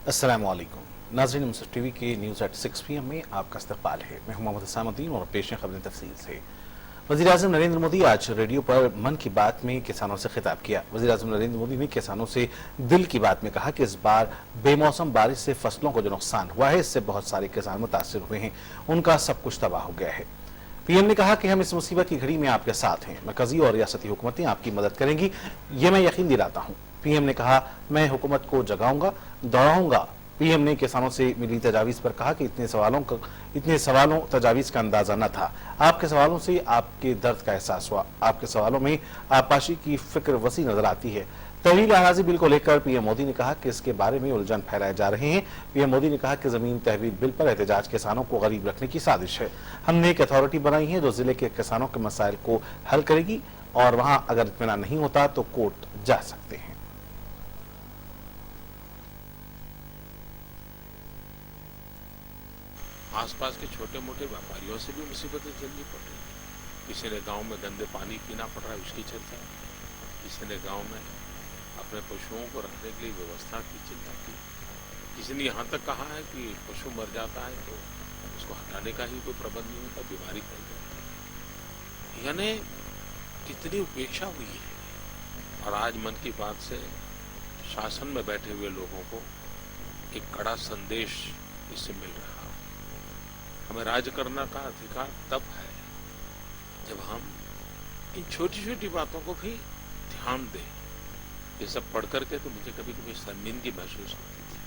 अस्सलामुअलैकुम नाज़रीन, मुंसिफ टीवी के न्यूज़ एट 6 PM में आपका इस्तकबाल है। मैं हूं मोहम्मद हसामुद्दीन और पेश हैं खबरें तफसील से। वज़ीर-ए-आज़म नरेंद्र मोदी आज रेडियो पर मन की बात में किसानों से खिताब किया। वज़ीर-ए-आज़म नरेंद्र मोदी ने किसानों से दिल की बात में कहा कि इस बार बेमौसम बारिश से फसलों को जो नुकसान हुआ है, इससे बहुत सारे किसान मुतासिर हुए हैं, उनका सब कुछ तबाह हो गया है। पीएम ने कहा कि हम इस मुसीबत की घड़ी में आपके साथ हैं, मरकजी और रियासती हुकूमतें आपकी मदद करेंगी, ये मैं यकीन दिलाता हूँ। पीएम ने कहा, मैं हुकूमत को जगाऊंगा, दौड़ाऊंगा। पीएम ने किसानों से मिली तजावीज़ पर कहा कि इतने सवालों तजावीज़ का अंदाजा न था। आपके सवालों से आपके दर्द का एहसास हुआ। आपके सवालों में आबपाशी की फिक्र वसी नजर आती है। तहवील अराजी बिल को लेकर पीएम मोदी ने कहा कि इसके बारे में उलझन फैलाए जा रहे हैं। पीएम मोदी ने कहा कि जमीन तहवील बिल पर एहतजाज किसानों को गरीब रखने की साजिश है। हमने एक अथॉरिटी बनाई है जो जिले के किसानों के मसाइल को हल करेगी और वहां अगर इत्मीनान नहीं होता तो कोर्ट जा सकते हैं। आसपास के छोटे मोटे व्यापारियों से भी मुसीबतें झेलनी पड़ रही है। किसी ने गांव में गंदे पानी पीना पड़ रहा है, उसकी चिंता। किसी ने गांव में अपने पशुओं को रखने के लिए व्यवस्था की चिंता की। किसी ने यहाँ तक कहा है कि पशु मर जाता है तो उसको हटाने का ही कोई प्रबंध नहीं होता, बीमारी फैल जाती है। यानी कितनी उपेक्षा हुई है। और आज मन की बात से शासन में बैठे हुए लोगों को एक कड़ा संदेश इससे मिल रहा है। हमें राज करने का अधिकार तब है जब हम इन छोटी छोटी बातों को भी ध्यान दें। ये सब पढ़ करके तो मुझे कभी कभी शर्मिंदगी महसूस होती थी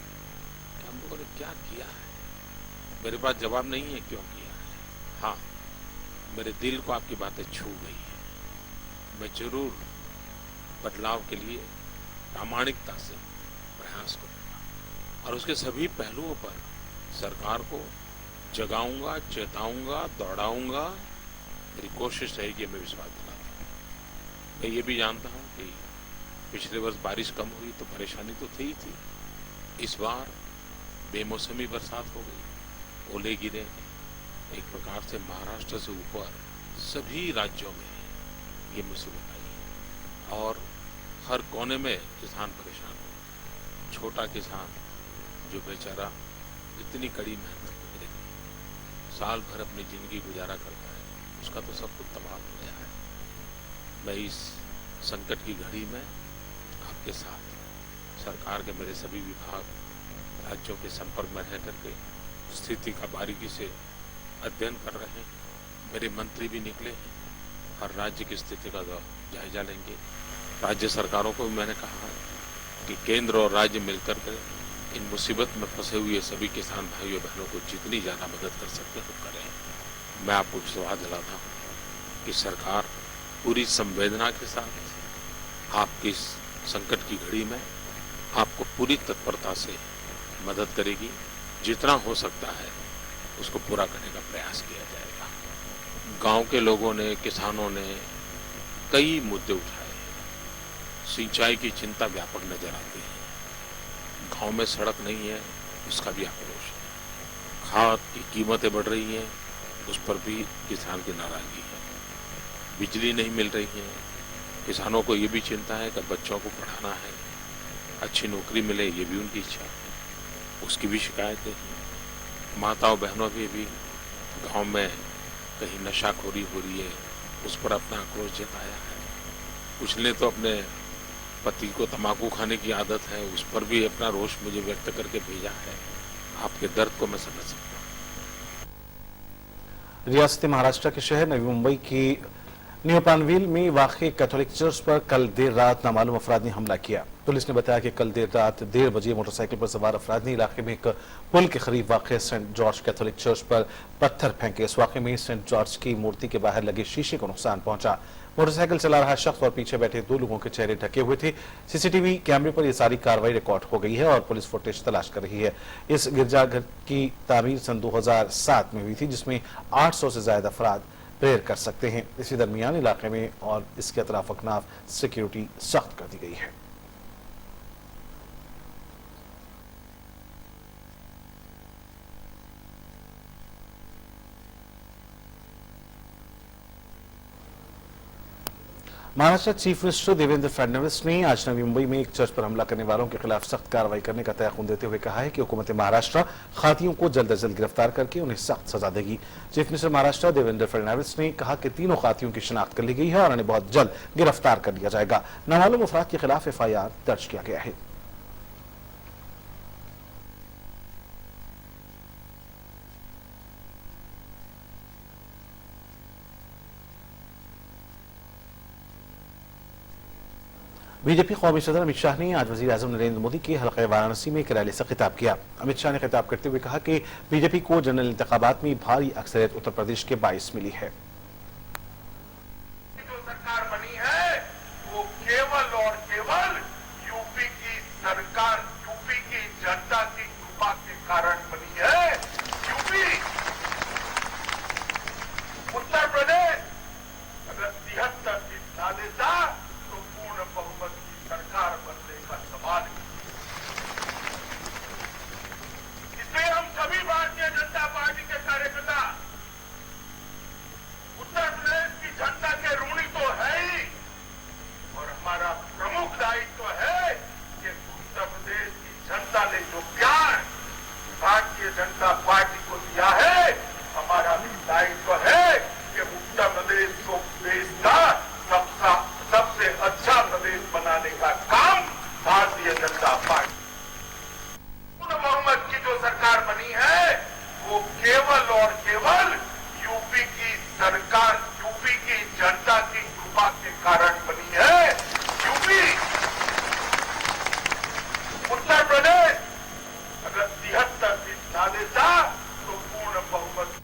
कि हम लोगों ने क्या किया है। मेरे पास जवाब नहीं है क्यों किया है। हाँ, मेरे दिल को आपकी बातें छू गई है। मैं जरूर बदलाव के लिए प्रामाणिकता से प्रयास करूंगा और उसके सभी पहलुओं पर सरकार को जगाऊंगा, चेताऊंगा, दौड़ाऊंगा। मेरी कोशिश रहेगी, मैं विश्वास दिलाता हूँ। मैं ये भी जानता हूँ कि पिछले वर्ष बारिश कम हुई तो परेशानी तो थी ही थी। इस बार बेमौसमी बरसात हो गई, ओले गिरे। एक प्रकार से महाराष्ट्र से ऊपर सभी राज्यों में ये मुसीबत आई और हर कोने में किसान परेशान हो। छोटा किसान जो बेचारा इतनी कड़ी मेहनत साल भर अपनी जिंदगी गुजारा करता है, उसका तो सब कुछ तबाह हो गया है। मैं इस संकट की घड़ी में आपके साथ सरकार के मेरे सभी विभाग राज्यों के संपर्क में रह करके स्थिति का बारीकी से अध्ययन कर रहे हैं। मेरे मंत्री भी निकले हैं, हर राज्य की स्थिति का जायजा लेंगे। राज्य सरकारों को भी मैंने कहा है कि केंद्र और राज्य मिलकर के इन मुसीबत में फंसे हुए सभी किसान भाइयों बहनों को जितनी ज़्यादा मदद कर सकते हैं करें। मैं आपको विश्वास दिलाता हूँ कि सरकार पूरी संवेदना के साथ आपकी इस संकट की घड़ी में आपको पूरी तत्परता से मदद करेगी। जितना हो सकता है उसको पूरा करने का प्रयास किया जाएगा। गांव के लोगों ने, किसानों ने कई मुद्दे उठाए। सिंचाई की चिंता व्यापक नजर आती है। गांव में सड़क नहीं है, उसका भी आक्रोश है। खाद की कीमतें बढ़ रही हैं, उस पर भी किसान की नाराजगी है। बिजली नहीं मिल रही है, किसानों को ये भी चिंता है कि बच्चों को पढ़ाना है, अच्छी नौकरी मिले, ये भी उनकी इच्छा है, उसकी भी शिकायतें हैं। माताओं बहनों भी गांव में कहीं नशाखोरी हो रही है, उस पर अपना आक्रोश जताया है। कुछ ने तो अपने पति को तंबाकू खाने की आदत है, उस पर भी अपना रोष मुझे व्यक्त करके भेजा है। आपके दर्द को मैं समझ सकता हूँ। रियासत महाराष्ट्र के शहर नवी मुंबई की न्यू पानवेल में वाक़ कैथोलिक चर्च पर कल देर रात नामालूम अफराद ने हमला किया। पुलिस ने बताया कि कल देर रात 1:30 बजे मोटरसाइकिल पर सवार अफराद ने इलाके में एक पुल के करीब वाक़ सेंट जॉर्ज कैथोलिक चर्च पर पत्थर फेंके। इस वाक़े में सेंट जॉर्ज की मूर्ति के बाहर लगे शीशे को नुकसान पहुंचा। मोटरसाइकिल चला रहा शख्स और पीछे बैठे 2 लोगों के चेहरे ढके हुए थे। सीसीटीवी कैमरे पर यह सारी कार्रवाई रिकॉर्ड हो गई है और पुलिस फुटेज तलाश कर रही है। इस गिरजाघर की तामीर सन 2007 में हुई थी, जिसमें 800 से ज्यादा अफराद प्रेयर कर सकते हैं। इसी दरमियान इलाके में और इसके अतराफ अकनाफ सिक्योरिटी सख्त कर दी गई है। महाराष्ट्र चीफ मिनिस्टर देवेंद्र फडणवीस ने आज नवी मुंबई में एक चर्च पर हमला करने वालों के खिलाफ सख्त कार्रवाई करने का तयक़ुन देते हुए कहा है कि हुकूमत महाराष्ट्र खातियों को जल्द अज जल्द गिरफ्तार करके उन्हें सख्त सजा देगी। चीफ मिनिस्टर महाराष्ट्र देवेंद्र फडणवीस ने कहा कि तीनों खातियों की शिनाख्त कर ली गई है और उन्हें बहुत जल्द गिरफ्तार कर लिया जाएगा। नामालूम अफराद के खिलाफ FIR दर्ज किया गया है। बीजेपी कौमी सदर अमित शाह ने आज वजीर आजम नरेंद्र मोदी के हल्का वाराणसी में एक रैली से खिताब किया। अमित शाह ने खिताब करते हुए कहा कि बीजेपी को जनरल इंतखाबात में भारी अक्सरियत उत्तर प्रदेश के बाईस मिली है। जो सरकार बनी है वो केवल और केवल यूपी की सरकार, यूपी की जनता की कृपा के कारण बनी है। यूपी, उत्तर प्रदेश अगर 73 सीट ना देता तो पूर्ण बहुमत की सरकार बनने का सवाल है। इसलिए हम सभी भारतीय जनता पार्टी के कार्यकर्ता उत्तर प्रदेश की जनता के ऋणी तो है ही, और हमारा प्रमुख दायित्व है कि उत्तर प्रदेश की जनता ने जो प्यार भारतीय जनता पार्टी को दिया है, हमारा भी दायित्व है कि उत्तर प्रदेश को देश का सबसे अच्छा प्रदेश बनाने का काम भारतीय जनता पार्टी। पूर्ण बहुमत की जो सरकार बनी है वो केवल और केवल यूपी की सरकार, यूपी की जनता की कृपा के कारण बनी है। यूपी, उत्तर प्रदेश अगर 73 सीट ना देता तो पूर्ण बहुमत।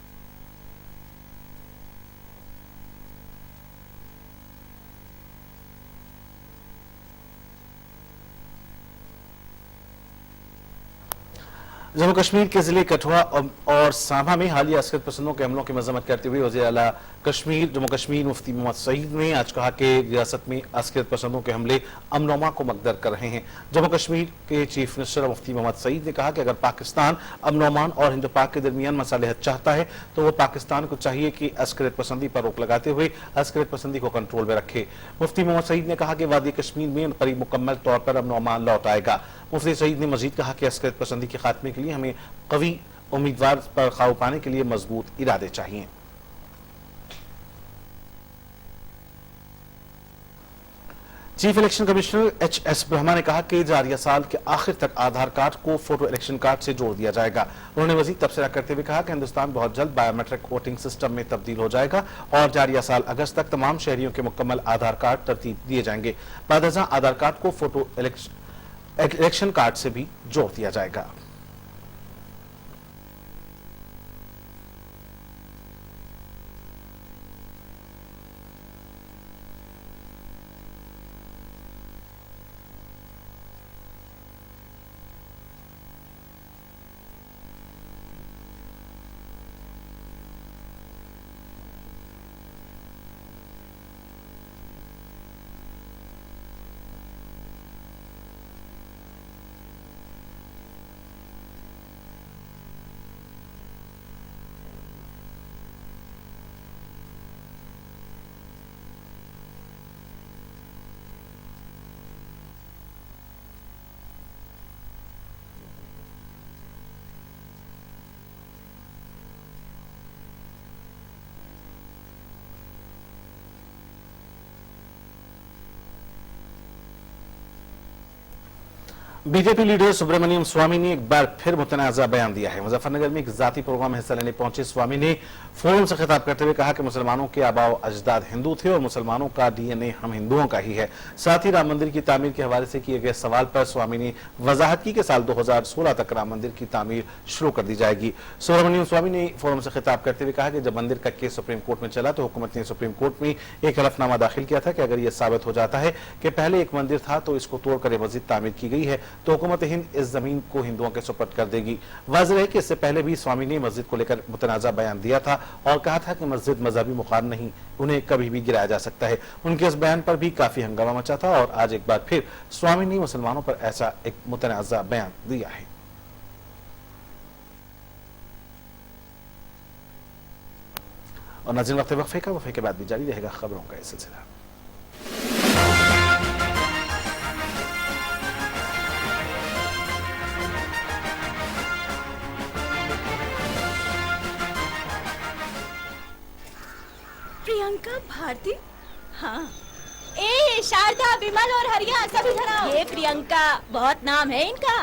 जम्मू कश्मीर के जिले कठुआ और सांभा में हालिया अस्करत पसंदों के हमलों की मजम्मत करते हुए वज़ीर आला कश्मीर जम्मू कश्मीर मुफ्ती मोहम्मद सईद ने आज कहा कि रियासत में अस्करत पसंदों के हमले अमन-ओ-मान को मकदर कर रहे हैं। जम्मू कश्मीर के चीफ मिनिस्टर मुफ्ती मोहम्मद सईद ने कहा कि अगर पाकिस्तान अमन-ओ-मान और हिंद पाक के दरमियान मसालिहत चाहता है तो वह पाकिस्तान को चाहिए कि अस्करत पसंदी पर रोक लगाते हुए अस्करत पसंदी को कंट्रोल में रखे। मुफ्ती मोहम्मद सईद ने कहा कि वादी कश्मीर में करीब मुकम्मल तौर पर अमन-ओ-मान लौट आएगा। मुफ्ती सईद ने मजीद कहा कि अस्करत पसंदी के खात्मे के लिए हमें कवी उम्मीदवार पर काबू पाने के लिए मजबूत इरादे चाहिए। Chief election commissioner HS Brahma ने कहा कि जारिया साल के आखिर तक आधार कार्ड को फोटो इलेक्शन कार्ड से जोड़ दिया जाएगा। उन्होंने मजीद तबसरा करते हुए कहा कि हिंदुस्तान बहुत जल्द बायोमेट्रिक वोटिंग सिस्टम में तब्दील हो जाएगा और जारिया साल अगस्त तक तमाम शहरियों के मुकम्मल आधार कार्ड तरतीब दिए जाएंगे। बाद आधार कार्ड को फोटो इलेक्शन कार्ड से भी जोड़ दिया जाएगा। बीजेपी लीडर सुब्रमण्यम स्वामी ने एक बार फिर मुतनाज़ा बयान दिया है। मुजफ्फरनगर में एक जाती प्रोग्राम में हिस्सा लेने पहुंचे स्वामी ने फोरम से खिताब करते हुए कहा कि मुसलमानों के आबाओ अजदाद हिंदू थे और मुसलमानों का DNA हम हिंदुओं का ही है। साथ ही राम मंदिर की तामीर के हवाले से किए गए सवाल पर स्वामी ने वजाहत की कि साल 2016 तक राम मंदिर की तामीर शुरू कर दी जाएगी। सुब्रमण्यम स्वामी ने फोरम से खिताब करते हुए कहा कि जब मंदिर का केस सुप्रीम कोर्ट में चला तो हुकूमत ने सुप्रीम कोर्ट में एक हलफनामा दाखिल किया था कि अगर यह साबित हो जाता है कि पहले एक मंदिर था तो इसको तोड़कर मस्जिद तामीर की गई है तो हुकूमत हिंद इस जमीन को हिंदुओं के सुपुर्द कर देगी। वाज़ेह है कि इससे पहले भी स्वामी ने मस्जिद को लेकर मुतनाज़ा बयान दिया था और कहा था कि मस्जिद मजहबी मुकाम नहीं, उन्हें कभी भी गिराया जा सकता है। उनके इस बयान पर भी काफी हंगामा मचा था और आज एक बार फिर स्वामी ने मुसलमानों पर ऐसा एक मुतनाज़ा बयान दिया है। और नाज़रीन, वक्फे के बाद भी जारी रहेगा खबरों का ये सिलसिला। भारती? हाँ। ए शारदा, विमल और हरिया सभी इधर आओ। ये प्रियंका, बहुत नाम है इनका।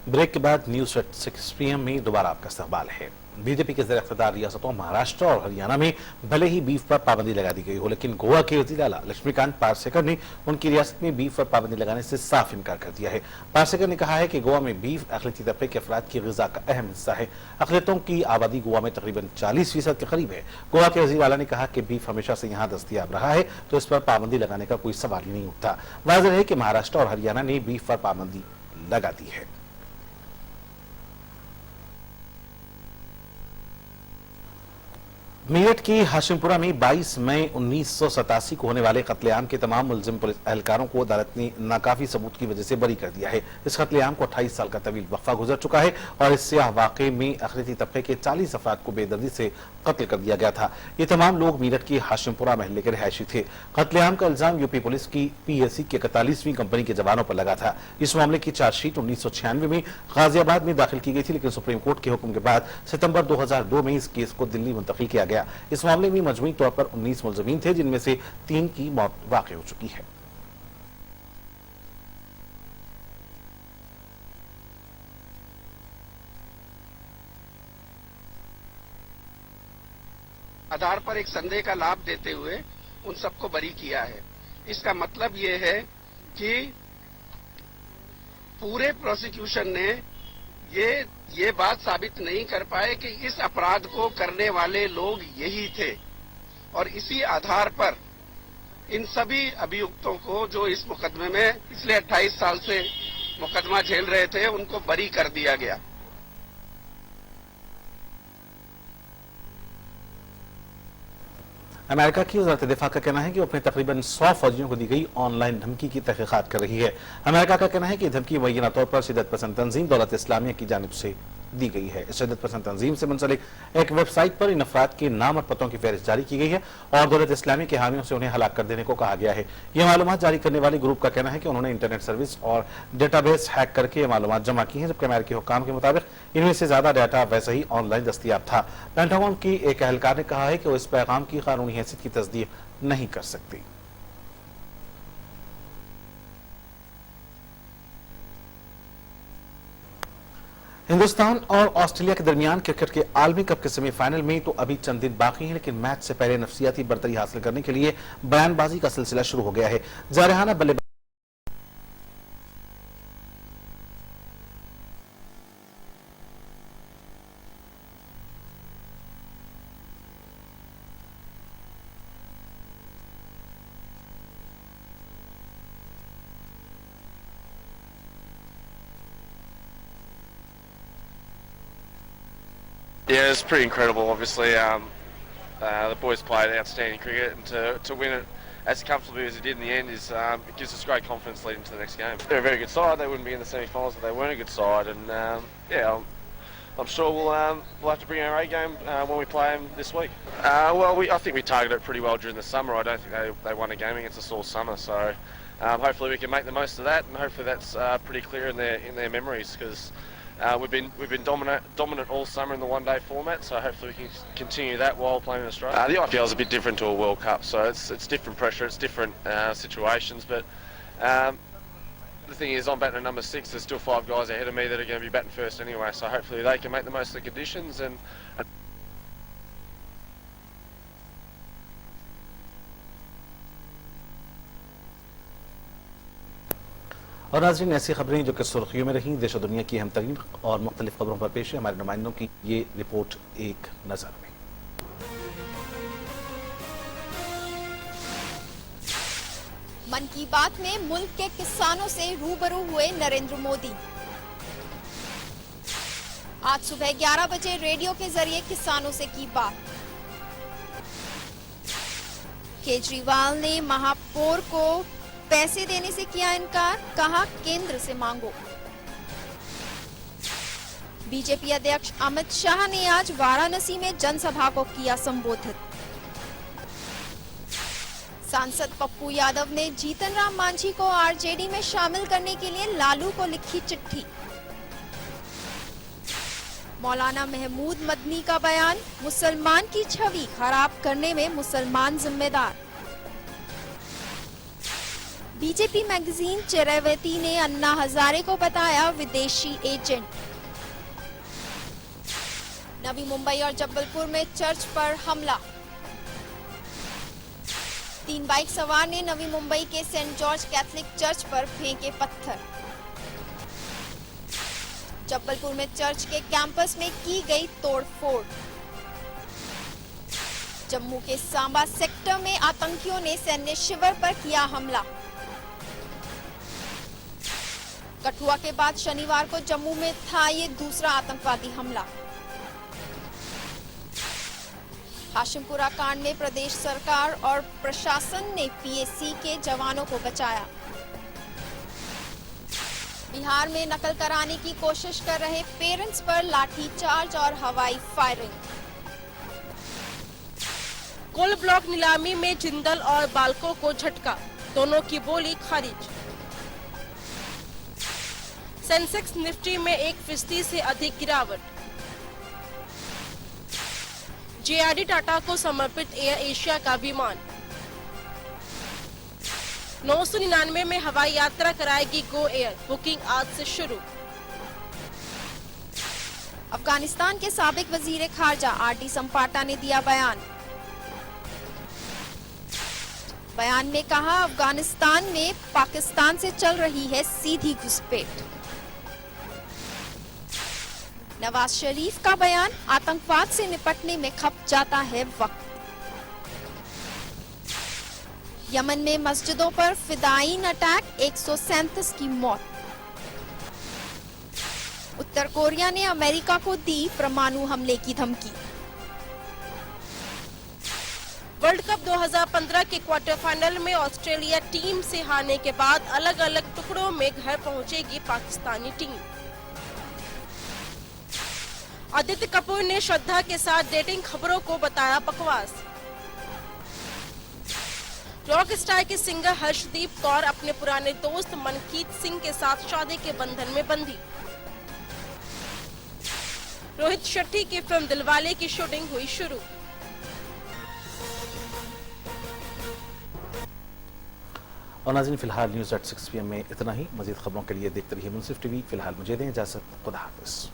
ब्रेक के बाद न्यूज एट 6 PM में दोबारा आपका इस्तकबाल है। बीजेपी के ज़ेर-इक़्तिदार रियासतों महाराष्ट्र और हरियाणा में भले ही बीफ पर पाबंदी लगा दी गई हो, लेकिन गोवा के वज़ीर आला लक्ष्मीकांत पार्सेकर ने उनकी रियासत में बीफ पर पाबंदी लगाने से साफ इनकार कर दिया है। पार्सेकर ने कहा है कि गोवा में बीफ अक़लियती तबके के अफराद की ग़िज़ा का अहम हिस्सा है। अक़लियतों की आबादी गोवा में तकरीबन 40% के करीब है। गोवा के वज़ीर आला ने कहा कि बीफ हमेशा से यहाँ दस्तयाब रहा है, तो इस पर पाबंदी लगाने का कोई सवाल ही नहीं उठता। वाज़ेह है कि महाराष्ट्र और हरियाणा ने बीफ पर पाबंदी लगा दी है। मेरठ की हाशिमपुरा में 22 मई 1987 को होने वाले कत्लेआम के तमाम मुलजिम पुलिस एहलकारों को अदालत ने नाकाफी सबूत की वजह से बरी कर दिया है। इस कत्लेआम को 28 साल का तवील वक्फा गुजर चुका है और इस सियाह वाक़े में अक़लियती तबके के 40 अफराद को बेदर्दी से कत्ल कर दिया गया था। ये तमाम लोग मेरठ की हाशिमपुरा महल्ले के रिहायशी थे। कत्लेआम का इल्जाम यूपी पुलिस की PSC के 41वीं कंपनी के जवानों पर लगा था। इस मामले की चार्जशीट 1996 में गाजियाबाद में दाखिल की गई थी, लेकिन सुप्रीम कोर्ट के हुक्म के बाद सितंबर 2002 में इस केस को दिल्ली मुंतकिल किया गया। इस मामले में मजमूई तौर पर 19 मुलजमीन थे, जिनमें से 3 की मौत वाक़ हो चुकी है। आधार पर एक संदेह का लाभ देते हुए उन सबको बरी किया है। इसका मतलब ये है कि पूरे प्रोसिक्यूशन ने ये बात साबित नहीं कर पाए कि इस अपराध को करने वाले लोग यही थे, और इसी आधार पर इन सभी अभियुक्तों को जो इस मुकदमे में पिछले 28 साल से मुकदमा झेल रहे थे, उनको बरी कर दिया गया। अमेरिका की वज़ारत दिफा का कहना है कि वो अपने तकरीबन 100 फौजियों को दी गई ऑनलाइन धमकी की तहकीकात कर रही है। अमेरिका का कहना है कि धमकी मुबैना तौर पर शिद्दत पसंद तंजीम दौलत इस्लामिया की जानिब से दी गई है। इस शिद्दत पसंद तंजीम से मुंसलिक एक वेबसाइट पर इन अफराद के नाम और पतों की फहरिस्त जारी की गई है और दौलत इस्लामी के हामियों से उन्हें हलाक कर देने को कहा गया है। यह मालूमात जारी करने वाले ग्रुप का कहना है कि उन्होंने इंटरनेट सर्विस और डेटाबेस हैक करके ये मालूमात जमा की हैं, जबकि अमेरिकी हुक्काम के मुताबिक इनमें से ज्यादा डाटा वैसे ही ऑनलाइन दस्तयाब था। पेंटागन की एक एहलकार ने कहा है कि वो इस पैगाम की कानूनी हैसियत की तस्दीक नहीं कर सकती। हिंदुस्तान और ऑस्ट्रेलिया के दरमियान क्रिकेट के आलमी कप के सेमीफाइनल में तो अभी चंद दिन बाकी हैं, लेकिन मैच से पहले नफसियाती बरतरी हासिल करने के लिए बयानबाजी का सिलसिला शुरू हो गया है। जारहाना बल्लेबाजी Yeah, it's pretty incredible. Obviously, the boys played outstanding cricket, and to win it as comfortably as he did in the end it gives us great confidence leading to the next game. They're a very good side. They wouldn't be in the semi-finals if they weren't a good side, and I'm sure we'll have to bring our A game when we play them this week. I think we targeted it pretty well during the summer. I don't think they won a game against us all summer, so hopefully we can make the most of that, and hopefully that's pretty clear in their memories, because we've been dominant all summer in the one-day format, so hopefully we can continue that while playing in Australia. The IPL is a bit different to a World Cup, so it's different pressure, it's different situations, but the thing is, I'm batting at number 6. There's still 5 guys ahead of me that are going to be batting first anyway, so hopefully they can make the most of the conditions and और नाज़रीन, ऐसी खबरें जो कि सुर्खियों में रहीं देश और दुनिया की अहम तरीन और मुख्तलिफ खबरों पर पेश है हमारे नुमाइंदों की ये रिपोर्ट एक नजर में। मन की बात में मुल्क के किसानों से रूबरू हुए नरेंद्र मोदी। आज सुबह 11 बजे रेडियो के जरिए किसानों से की बात। केजरीवाल ने महापौर को पैसे देने से किया इनकार, कहा केंद्र से मांगो। बीजेपी अध्यक्ष अमित शाह ने आज वाराणसी में जनसभा को किया संबोधित। सांसद पप्पू यादव ने जीतन राम मांझी को आरजेडी में शामिल करने के लिए लालू को लिखी चिट्ठी। मौलाना महमूद मदनी का बयान, मुसलमान की छवि खराब करने में मुसलमान जिम्मेदार। बीजेपी मैगजीन चेरावती ने अन्ना हजारे को बताया विदेशी एजेंट। नवी मुंबई और जबलपुर में चर्च पर हमला। 3 बाइक सवार ने नवी मुंबई के सेंट जॉर्ज कैथोलिक चर्च पर फेंके पत्थर। जबलपुर में चर्च के कैंपस में की गई तोड़फोड़। जम्मू के सांबा सेक्टर में आतंकियों ने सैन्य शिविर पर किया हमला। कठुआ के बाद शनिवार को जम्मू में था ये दूसरा आतंकवादी हमला। हाशिमपुरा कांड में प्रदेश सरकार और प्रशासन ने पीएसी के जवानों को बचाया। बिहार में नकल कराने की कोशिश कर रहे पेरेंट्स पर लाठीचार्ज और हवाई फायरिंग। कोल ब्लॉक नीलामी में जिंदल और बाल्को को झटका, दोनों की बोली खारिज। सेंसेक्स निफ्टी में 1% से अधिक गिरावट। जेआरडी टाटा को समर्पित एयर एशिया का विमान। 999 में हवाई यात्रा कराएगी गो एयर, बुकिंग आज से शुरू। अफगानिस्तान के साबिक वजीर खारजा आरडी संपाटा ने दिया बयान। बयान में कहा, अफगानिस्तान में पाकिस्तान से चल रही है सीधी घुसपैठ। नवाज शरीफ का बयान, आतंकवाद से निपटने में खप जाता है वक्त। यमन में मस्जिदों पर फिदायीन अटैक, 137 की मौत। उत्तर कोरिया ने अमेरिका को दी परमाणु हमले की धमकी। वर्ल्ड कप 2015 के क्वार्टर फाइनल में ऑस्ट्रेलिया टीम से हारने के बाद अलग अलग टुकड़ों में घर पहुंचेगी पाकिस्तानी टीम। आदित्य कपूर ने श्रद्धा के साथ डेटिंग खबरों को बताया बकवास। रॉक स्टार के सिंगर हर्षदीप कौर अपने पुराने दोस्त मनकीत सिंह के साथ शादी के बंधन में बंधी। रोहित शेट्टी की फिल्म दिलवाले की शूटिंग हुई शुरू। और नाज़रीन, फिलहाल न्यूज़ एट 6 PM में इतना ही। मजीद खबरों के लिए देखते रहिए मुंसिफ टीवी। फिलहाल मुझे दें इजाजत। खुदा हाफिज।